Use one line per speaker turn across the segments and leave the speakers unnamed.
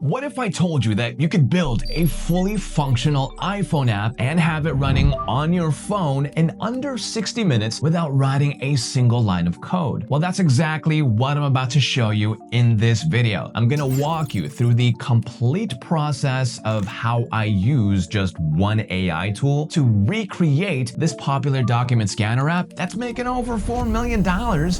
What if I told you that you could build a fully functional iPhone app and have it running on your phone in under 60 minutes without writing a single line of code? Well, that's exactly what I'm about to show you in this video. I'm gonna walk you through the complete process of how I use just one AI tool to recreate this popular document scanner app that's making over $4 million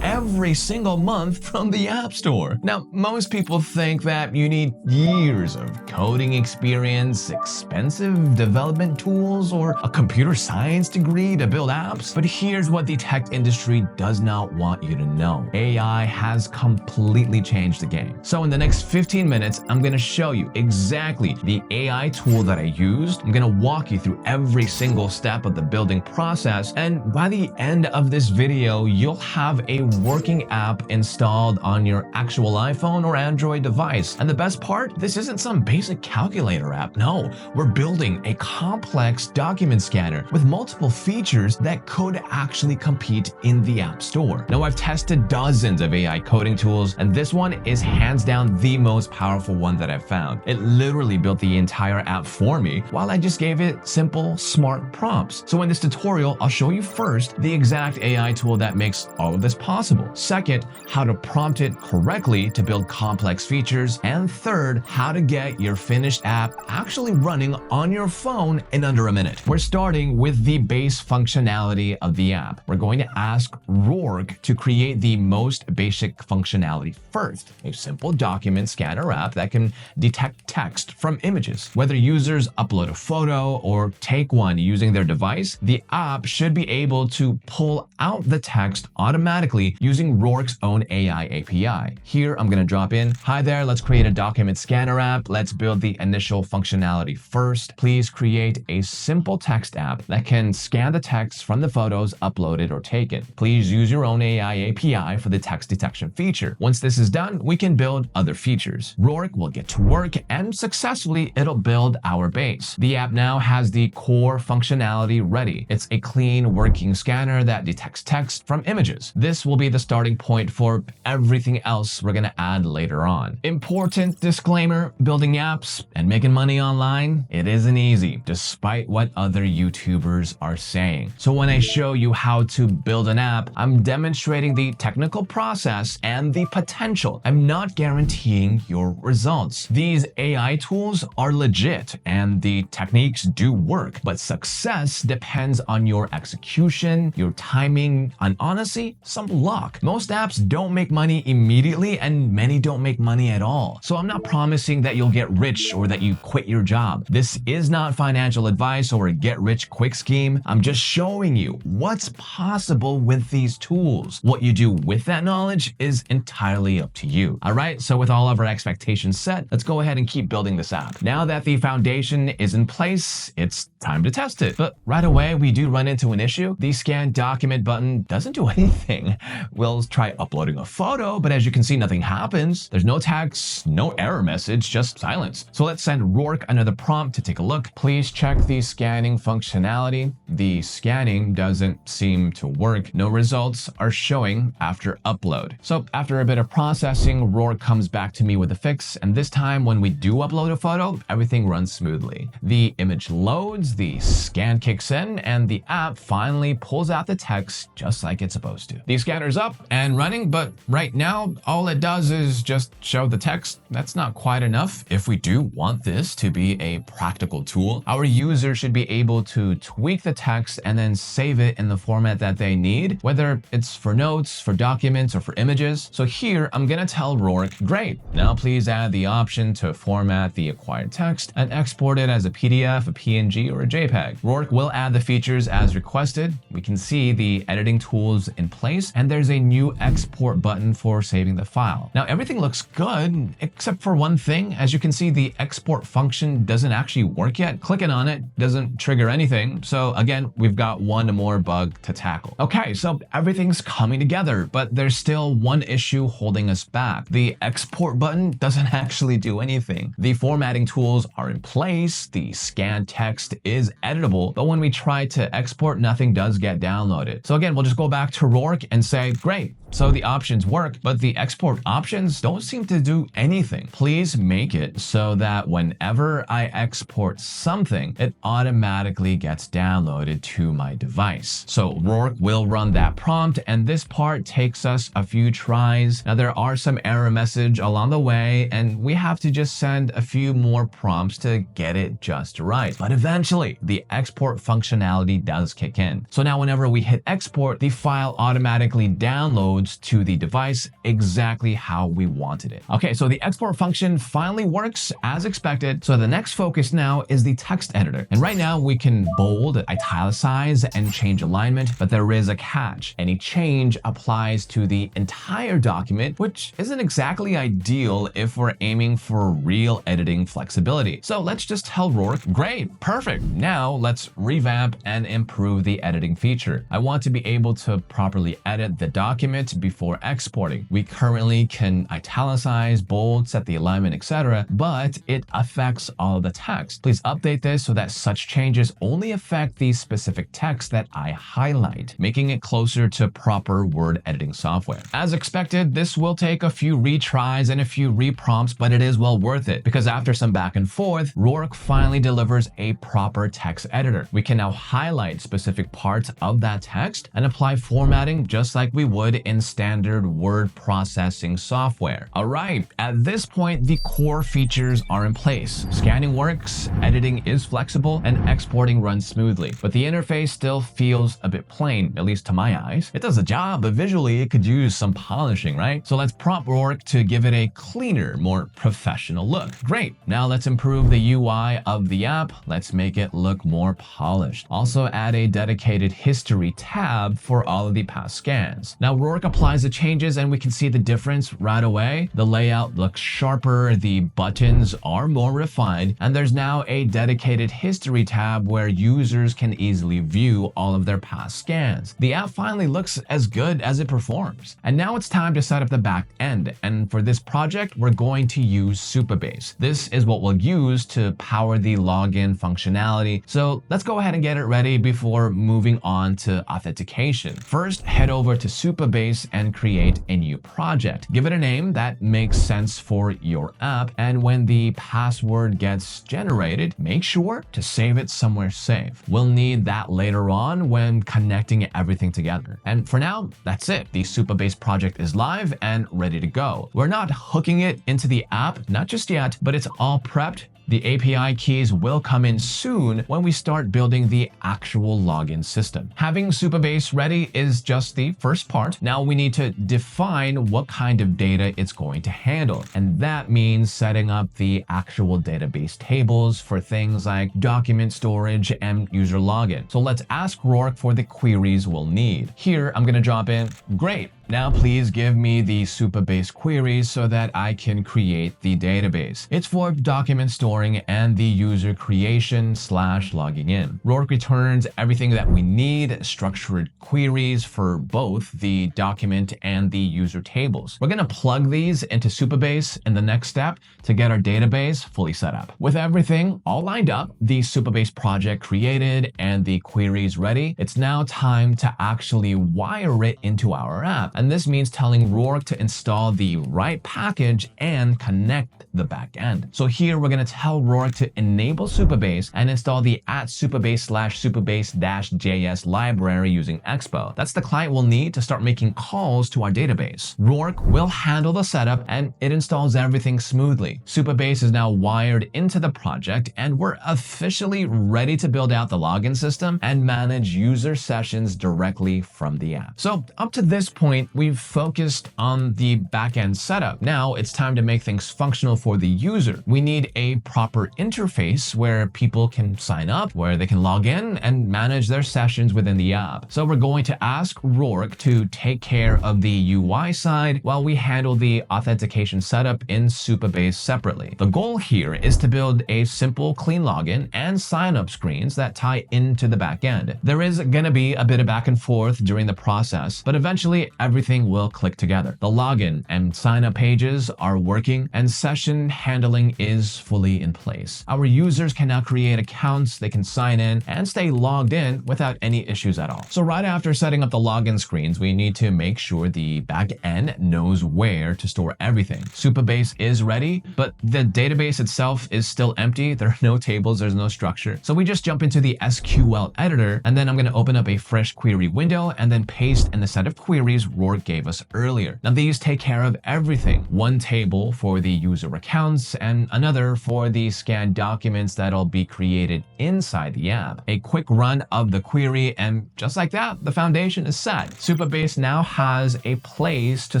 every single month from the App Store. Now, most people think that you need years of coding experience, expensive development tools, or a computer science degree to build apps. But here's what the tech industry does not want you to know. AI has completely changed the game. So in the next 15 minutes, I'm gonna show you exactly the AI tool that I used. I'm gonna walk you through every single step of the building process. And by the end of this video, you'll have a working app installed on your actual iPhone or Android device. And the best part, this isn't some basic calculator app. No, we're building a complex document scanner with multiple features that could actually compete in the App Store. Now, I've tested dozens of AI coding tools, and this one is hands down the most powerful one that I've found. It literally built the entire app for me while I just gave it simple, smart prompts. So in this tutorial, I'll show you first the exact AI tool that makes all of this possible. Second, how to prompt it correctly to build complex features. And third, how to get your finished app actually running on your phone in under a minute. We're starting with the base functionality of the app. We're going to ask Rork to create the most basic functionality first, a simple document scanner app that can detect text from images. Whether users upload a photo or take one using their device, the app should be able to pull out the text automatically using Rork's own AI API. Here, I'm going to drop in, "Hi there, let's create a document scanner app. Let's build the initial functionality first. Please create a simple text app that can scan the text from the photos uploaded or taken. Please use your own AI API for the text detection feature." Once this is done, we can build other features. Rork will get to work and successfully it'll build our base. The app now has the core functionality ready. It's a clean working scanner that detects text from images. This will be the starting point for everything else we're gonna add later on. Important disclaimer, building apps and making money online, it isn't easy, despite what other YouTubers are saying. So when I show you how to build an app, I'm demonstrating the technical process and the potential. I'm not guaranteeing your results. These AI tools are legit and the techniques do work, but success depends on your execution, your timing, and honestly, some luck. Most apps don't make money immediately and many don't make money at all. So I'm not promising that you'll get rich or that you quit your job. This is not financial advice or a get-rich-quick scheme. I'm just showing you what's possible with these tools. What you do with that knowledge is entirely up to you. All right, so with all of our expectations set, let's go ahead and keep building this app. Now that the foundation is in place, it's time to test it. But right away, we do run into an issue. The scan document button doesn't do anything. We'll try uploading a photo, but as you can see, nothing happens. There's no text, no error message, just silence. So let's send Rork another prompt to take a look. Please check the scanning functionality. The scanning doesn't seem to work. No results are showing after upload. So after a bit of processing, Rork comes back to me with a fix. And this time when we do upload a photo, everything runs smoothly. The image loads, the scan kicks in, and the app finally pulls out the text just like it's supposed to. The scanner's up and running, but right now, all it does is just show the text. That's not quite enough. If we do want this to be a practical tool, our user should be able to tweak the text and then save it in the format that they need, whether it's for notes, for documents, or for images. So here, I'm gonna tell Rork, great, now please add the option to format the acquired text and export it as a PDF, a PNG, or a JPEG. Rork will add the features as requested. We can see the editing tools in place, and there's a new export button for saving the file. Now, everything looks good, except for one thing. As you can see, the export function doesn't actually work yet. Clicking on it doesn't trigger anything. So again, we've got one more bug to tackle. Okay, so everything's coming together, but there's still one issue holding us back. The export button doesn't actually do anything. The formatting tools are in place, the scanned text is editable, but when we try to export, nothing does get downloaded. So again, we'll just go back to Rork and say, great, So the options work, but the export options don't seem to do anything. Please always make it so that whenever I export something, it automatically gets downloaded to my device. So Rork will run that prompt, and this part takes us a few tries. Now there are some error message along the way, and we have to just send a few more prompts to get it just right. But eventually, the export functionality does kick in. So now whenever we hit export, the file automatically downloads to the device exactly how we wanted it. Okay, so the export function finally works as expected. So the next focus now is the text editor. And right now we can bold, italicize, and change alignment, but there is a catch. Any change applies to the entire document, which isn't exactly ideal if we're aiming for real editing flexibility. So let's just tell Rork, great, perfect. Now let's revamp and improve the editing feature. I want to be able to properly edit the document before exporting. We currently can italicize, bold, set the alignment, etc., but it affects all of the text. Please update this so that such changes only affect the specific text that I highlight, making it closer to proper word editing software. As expected, this will take a few retries and a few reprompts, but it is well worth it because after some back and forth, Rork finally delivers a proper text editor. We can now highlight specific parts of that text and apply formatting just like we would in standard word processing software. All right, at this point, the core features are in place. Scanning works, editing is flexible, and exporting runs smoothly. But the interface still feels a bit plain, at least to my eyes. It does a job, but visually it could use some polishing, right? So let's prompt Rork to give it a cleaner, more professional look. Great, now let's improve the UI of the app. Let's make it look more polished. Also add a dedicated history tab for all of the past scans. Now Rork applies the changes and we can see the difference right away. The layout looks sharper, the buttons are more refined, and there's now a dedicated history tab where users can easily view all of their past scans. The app finally looks as good as it performs. And now it's time to set up the back end. And for this project, we're going to use Supabase. This is what we'll use to power the login functionality. So let's go ahead and get it ready before moving on to authentication. First, head over to Supabase and create a new project. Give it a name that makes sense for your app. And when the password gets generated, make sure to save it somewhere safe. We'll need that later on when connecting everything together. And for now, that's it. The Supabase project is live and ready to go. We're not hooking it into the app, not just yet, but it's all prepped. The API keys will come in soon when we start building the actual login system. Having Supabase ready is just the first part. Now we need to define what kind of data it's going to handle. And that means setting up the actual database tables for things like document storage and user login. So let's ask Rork for the queries we'll need. Here, I'm going to drop in, great. Now please give me the Supabase queries so that I can create the database. It's for document storing and the user creation / logging in. Rork returns everything that we need, structured queries for both the document and the user tables. We're going to plug these into Supabase in the next step to get our database fully set up. With everything all lined up, the Supabase project created and the queries ready, it's now time to actually wire it into our app. And this means telling Rork to install the right package and connect the back end. So here we're going to tell Rork to enable Supabase and install the @supabase/supabase-js library using Expo. That's the client we'll need to start making calls to our database. Rork will handle the setup and it installs everything smoothly. Supabase is now wired into the project and we're officially ready to build out the login system and manage user sessions directly from the app. So up to this point, we've focused on the backend setup. Now it's time to make things functional for the user. We need a proper interface where people can sign up, where they can log in and manage their sessions within the app. So we're going to ask Rork to take care of the UI side while we handle the authentication setup in Supabase separately. The goal here is to build a simple, clean login and sign-up screens that tie into the backend. There is going to be a bit of back and forth during the process, but eventually everything will click together. The login and sign up pages are working and session handling is fully in place. Our users can now create accounts, they can sign in and stay logged in without any issues at all. So right after setting up the login screens, we need to make sure the back end knows where to store everything. Supabase is ready, but the database itself is still empty. There are no tables, there's no structure. So we just jump into the SQL editor, and then I'm going to open up a fresh query window and then paste in the set of queries Rork gave us earlier. Now these take care of everything. One table for the user accounts and another for the scanned documents that'll be created inside the app. A quick run of the query, and just like that, the foundation is set. Supabase now has a place to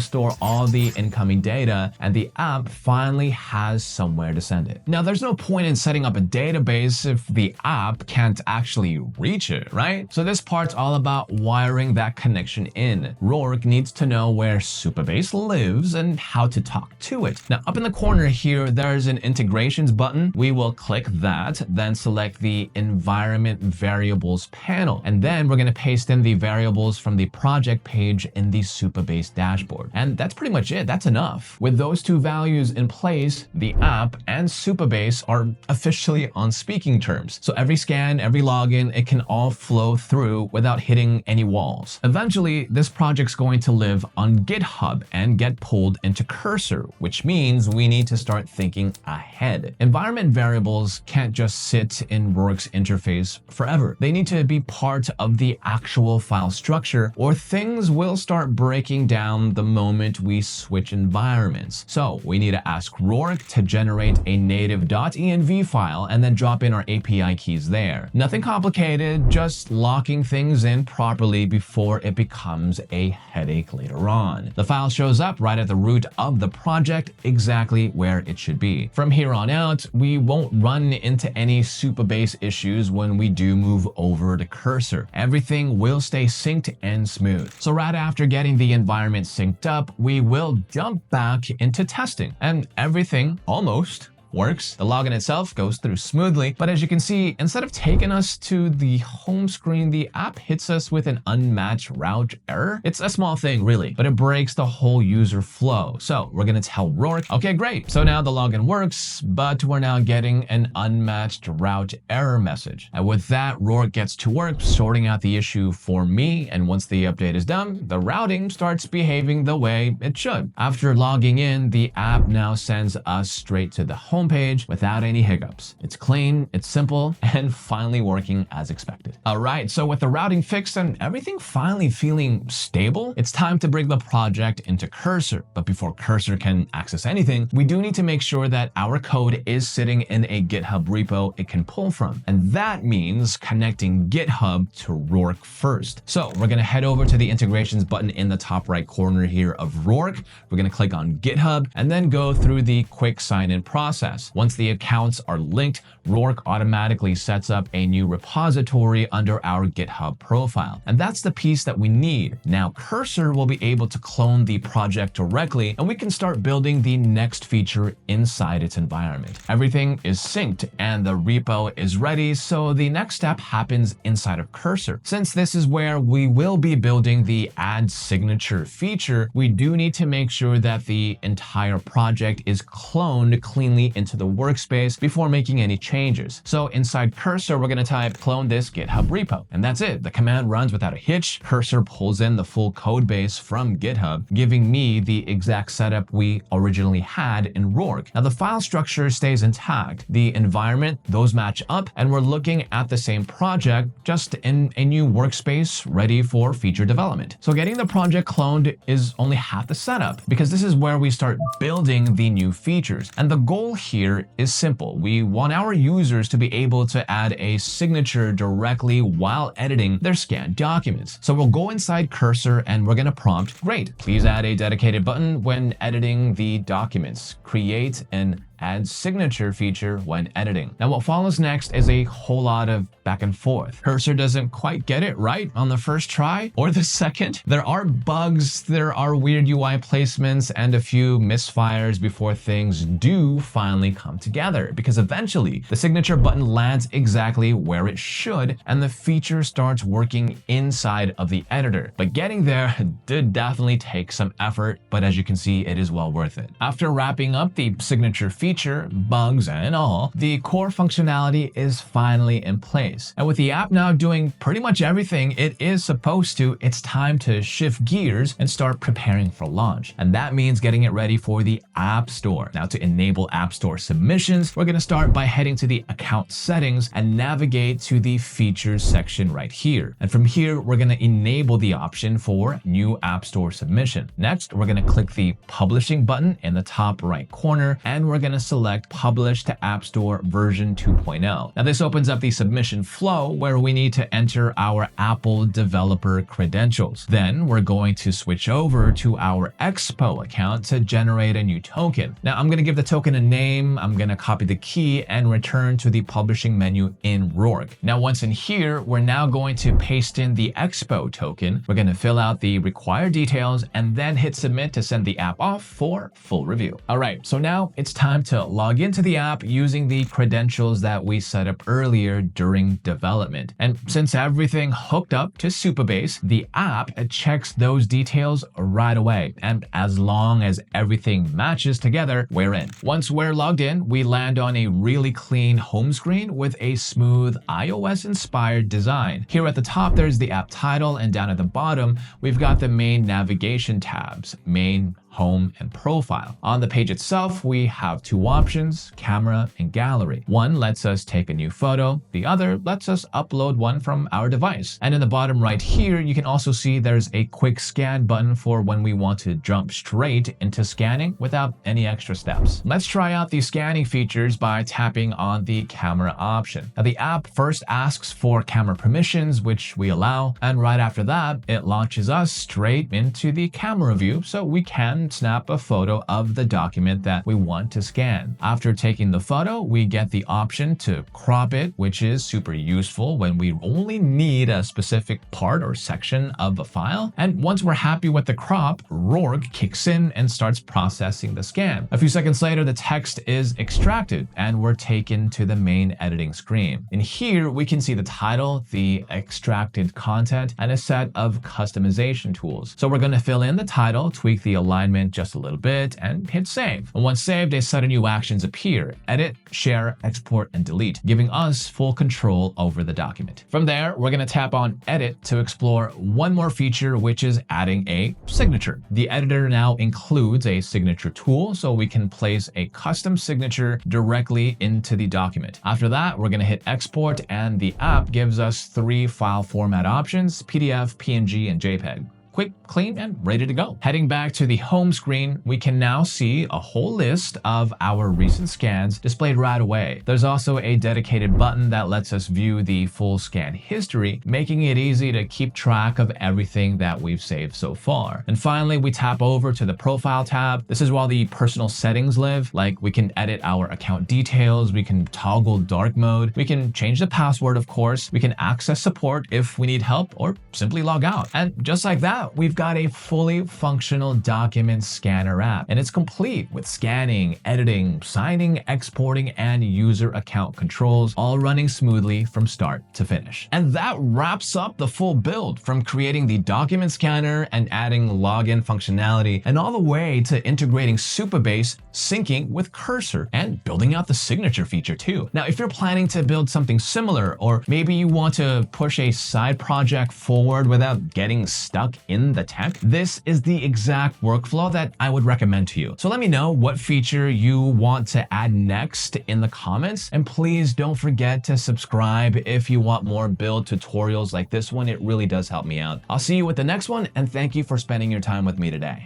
store all the incoming data, and the app finally has somewhere to send it. Now, there's no point in setting up a database if the app can't actually reach it, right? So this part's all about wiring that connection in. Rork needs to know where Supabase lives and how to talk to it. Now, up in the corner here, there's an integrations button. We will click that, then select the environment variables panel, and then we're going to paste in the variables from the project page in the Supabase dashboard. And that's pretty much it. That's enough. With those two values in place, the app and Supabase are officially on speaking terms. So every scan, every login, it can all flow through without hitting any walls. Eventually, this project's going to live on GitHub and get pulled into Cursor, which means we need to start thinking ahead. Environment variables can't just sit in Rork's interface forever. They need to be part of the actual file structure, or things will start breaking down the moment we switch environments. So we need to ask Rork to generate a native .env file and then drop in our API keys there. Nothing complicated, just locking things in properly before it becomes a headache later on. The file shows up right at the root of the project, exactly where it should be. From here on out, we won't run into any Supabase issues when we do move over to Cursor. Everything will stay synced and smooth. So right after getting the environment synced up, we will jump back into testing, and everything almost works. The login itself goes through smoothly, but as you can see, instead of taking us to the home screen, the app hits us with an unmatched route error. It's a small thing really, but it breaks the whole user flow. So we're gonna tell Rork, okay, great. So now the login works, but we're now getting an unmatched route error message. And with that, Rork gets to work sorting out the issue for me. And once the update is done, the routing starts behaving the way it should. After logging in, the app now sends us straight to the home page without any hiccups. It's clean, it's simple, and finally working as expected. All right, so with the routing fixed and everything finally feeling stable, it's time to bring the project into Cursor. But before Cursor can access anything, we do need to make sure that our code is sitting in a GitHub repo it can pull from. And that means connecting GitHub to Rork first. So we're gonna head over to the integrations button in the top right corner here of Rork. We're gonna click on GitHub and then go through the quick sign-in process. Once the accounts are linked, Rork automatically sets up a new repository under our GitHub profile. And that's the piece that we need. Now Cursor will be able to clone the project directly, and we can start building the next feature inside its environment. Everything is synced and the repo is ready, so the next step happens inside of Cursor. Since this is where we will be building the add signature feature, we do need to make sure that the entire project is cloned cleanly into the workspace before making any changes. So inside Cursor, we're going to type clone this GitHub repo, and that's it. The command runs without a hitch. Cursor pulls in the full code base from GitHub, giving me the exact setup we originally had in Rork. Now the file structure stays intact. The environment, those match up, and we're looking at the same project, just in a new workspace ready for feature development. So getting the project cloned is only half the setup, because this is where we start building the new features. And the goal here is simple. We want our users to be able to add a signature directly while editing their scanned documents. So we'll go inside Cursor and we're going to prompt, great, please add a dedicated button when editing the documents. Create an add signature feature when editing. Now what follows next is a whole lot of back and forth. Cursor doesn't quite get it right on the first try or the second. There are bugs, there are weird UI placements, and a few misfires before things do finally come together, because eventually the signature button lands exactly where it should and the feature starts working inside of the editor. But getting there did definitely take some effort, but as you can see, it is well worth it. After wrapping up the signature feature, bugs and all, the core functionality is finally in place. And with the app now doing pretty much everything it is supposed to, it's time to shift gears and start preparing for launch. And that means getting it ready for the App Store. Now, to enable App Store submissions, we're going to start by heading to the account settings and navigate to the features section right here. And from here, we're going to enable the option for new App Store submission. Next, we're going to click the publishing button in the top right corner, and we're going to select publish to App Store version 2.0. Now, this opens up the submission flow where we need to enter our Apple developer credentials. Then we're going to switch over to our Expo account to generate a new token. Now I'm going to give the token a name, I'm going to copy the key and return to the publishing menu in Rork. Now once in here, we're now going to paste in the Expo token. We're going to fill out the required details and then hit submit to send the app off for full review. All right, so now it's time to log into the app using the credentials that we set up earlier during development. And since everything hooked up to Supabase, the app checks those details right away. And as long as everything matches together, we're in. Once we're logged in, we land on a really clean home screen with a smooth iOS-inspired design. Here at the top, there's the app title, and down at the bottom, we've got the main navigation tabs, main, home, and profile. On the page itself, we have two options, camera and gallery. One lets us take a new photo, the other lets us upload one from our device. And in the bottom right here, you can also see there's a quick scan button for when we want to jump straight into scanning without any extra steps. Let's try out the scanning features by tapping on the camera option. Now the app first asks for camera permissions, which we allow, and right after that, it launches us straight into the camera view so we can snap a photo of the document that we want to scan. After taking the photo, we get the option to crop it, which is super useful when we only need a specific part or section of a file. And once we're happy with the crop, Rork kicks in and starts processing the scan. A few seconds later, the text is extracted and we're taken to the main editing screen. In here, we can see the title, the extracted content, and a set of customization tools. So we're going to fill in the title, tweak the alignment just a little bit, and hit save. And once saved, a set of new actions appear: edit, share, export, and delete, giving us full control over the document. From there, we're going to tap on edit to explore one more feature, which is adding a signature. The editor now includes a signature tool, so we can place a custom signature directly into the document. After that, we're going to hit export, and the app gives us 3 file format options: PDF, PNG, and JPEG. Quick, clean, and ready to go. Heading back to the home screen, we can now see a whole list of our recent scans displayed right away. There's also a dedicated button that lets us view the full scan history, making it easy to keep track of everything that we've saved so far. And finally, we tap over to the profile tab. This is where the personal settings live. Like, we can edit our account details, we can toggle dark mode, we can change the password, of course, we can access support if we need help, or simply log out. And just like that, we've got a fully functional document scanner app, and it's complete with scanning, editing, signing, exporting, and user account controls, all running smoothly from start to finish. And that wraps up the full build, from creating the document scanner and adding login functionality, and all the way to integrating Supabase, syncing with Cursor, and building out the signature feature too. Now, if you're planning to build something similar, or maybe you want to push a side project forward without getting stuck in the tech, this is the exact workflow that I would recommend to you. So let me know what feature you want to add next in the comments, and please don't forget to subscribe if you want more build tutorials like this one. It really does help me out. I'll see you with the next one, and thank you for spending your time with me today.